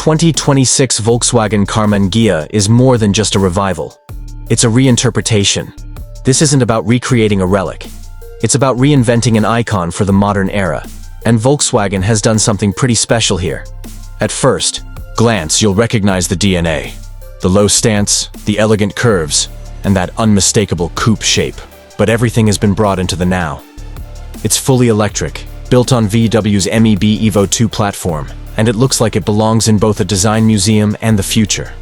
2026 Volkswagen Karmann Ghia is more than just a revival. It's a reinterpretation. This isn't about recreating a relic. It's about reinventing an icon for the modern era. And Volkswagen has done something pretty special here. At first glance, you'll recognize the DNA. The low stance, the elegant curves, and that unmistakable coupe shape. But everything has been brought into the now. It's fully electric, built on VW's MEB Evo 2 platform, and it looks like it belongs in both a design museum and the future.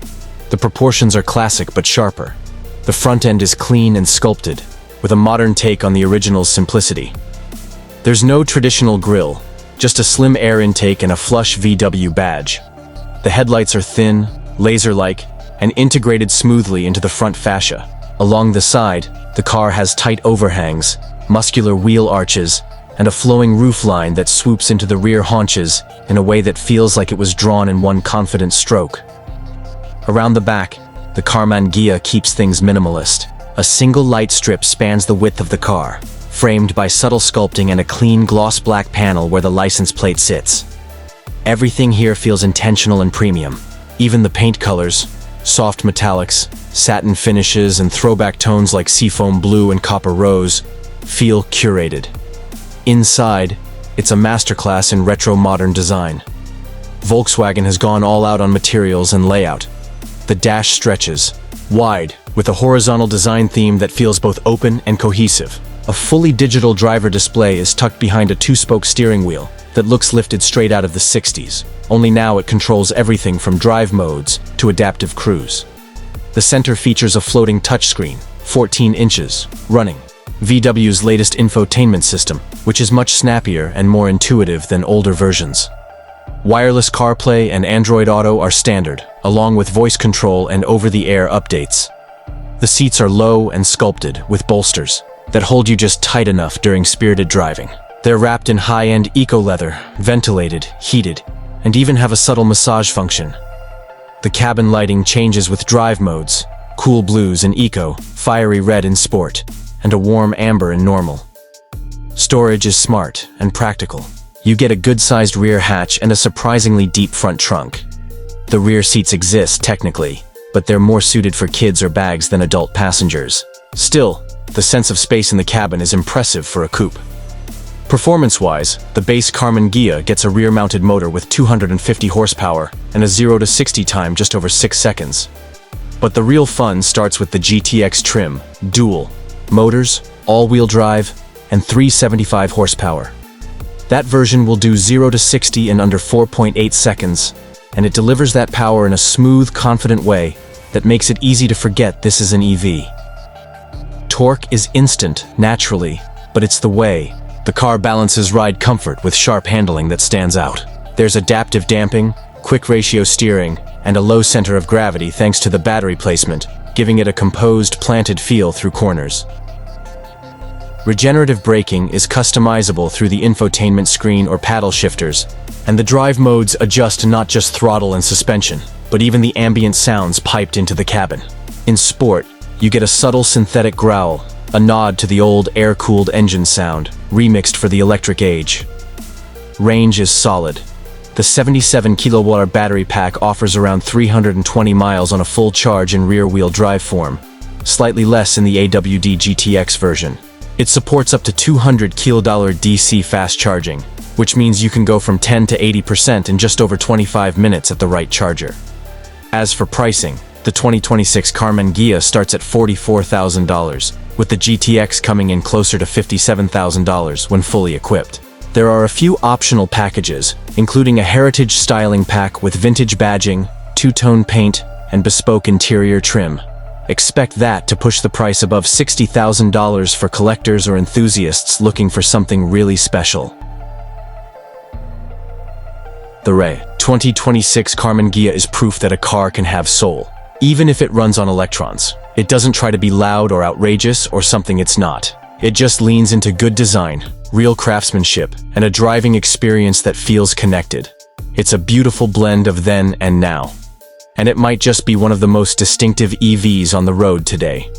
The proportions are classic but sharper. The front end is clean and sculpted, with a modern take on the original's simplicity. There's no traditional grille, just a slim air intake and a flush VW badge. The headlights are thin, laser-like, and integrated smoothly into the front fascia. Along the side, the car has tight overhangs, muscular wheel arches, and a flowing roofline that swoops into the rear haunches in a way that feels like it was drawn in one confident stroke. Around the back, the Karmann Ghia keeps things minimalist. A single light strip spans the width of the car, framed by subtle sculpting and a clean gloss black panel where the license plate sits. Everything here feels intentional and premium. Even the paint colors, soft metallics, satin finishes, and throwback tones like seafoam blue and copper rose, feel curated. Inside, it's a masterclass in retro-modern design. Volkswagen has gone all out on materials and layout. The dash stretches, wide, with a horizontal design theme that feels both open and cohesive. A fully digital driver display is tucked behind a two-spoke steering wheel that looks lifted straight out of the 60s, only now it controls everything from drive modes to adaptive cruise. The center features a floating touchscreen, 14 inches, running VW's latest infotainment system, which is much snappier and more intuitive than older versions. Wireless CarPlay and Android Auto are standard, along with voice control and over-the-air updates. The seats are low and sculpted, with bolsters that hold you just tight enough during spirited driving. They're wrapped in high-end eco-leather, ventilated, heated, and even have a subtle massage function. The cabin lighting changes with drive modes, cool blues in eco, fiery red in sport, and a warm amber in normal. Storage is smart and practical. You get a good-sized rear hatch and a surprisingly deep front trunk. The rear seats exist, technically, but they're more suited for kids or bags than adult passengers. Still, the sense of space in the cabin is impressive for a coupe. Performance-wise, the base Karmann Ghia gets a rear-mounted motor with 250 horsepower and a 0 to 60 time just over 6 seconds. But the real fun starts with the GTX trim, dual motors, all-wheel drive, and 375 horsepower. That version will do 0 to 60 in under 4.8 seconds, and it delivers that power in a smooth, confident way that makes it easy to forget this is an EV. Torque is instant, naturally, but it's the way the car balances ride comfort with sharp handling that stands out. There's adaptive damping, quick ratio steering, and a low center of gravity thanks to the battery placement, giving it a composed, planted feel through corners. Regenerative braking is customizable through the infotainment screen or paddle shifters, and the drive modes adjust not just throttle and suspension, but even the ambient sounds piped into the cabin. In sport, you get a subtle synthetic growl, a nod to the old air-cooled engine sound, remixed for the electric age. Range is solid. The 77 kWh battery pack offers around 320 miles on a full charge in rear-wheel drive form, slightly less in the AWD GTX version. It supports up to 200 kWh DC fast charging, which means you can go from 10 to 80% in just over 25 minutes at the right charger. As for pricing, the 2026 Karmann Ghia starts at $44,000, with the GTX coming in closer to $57,000 when fully equipped. There are a few optional packages, including a heritage styling pack with vintage badging, two-tone paint, and bespoke interior trim. Expect that to push the price above $60,000 for collectors or enthusiasts looking for something really special. The 2026 Karmann Ghia is proof that a car can have soul, even if it runs on electrons. It doesn't try to be loud or outrageous or something it's not. It just leans into good design, real craftsmanship, and a driving experience that feels connected. It's a beautiful blend of then and now. And it might just be one of the most distinctive EVs on the road today.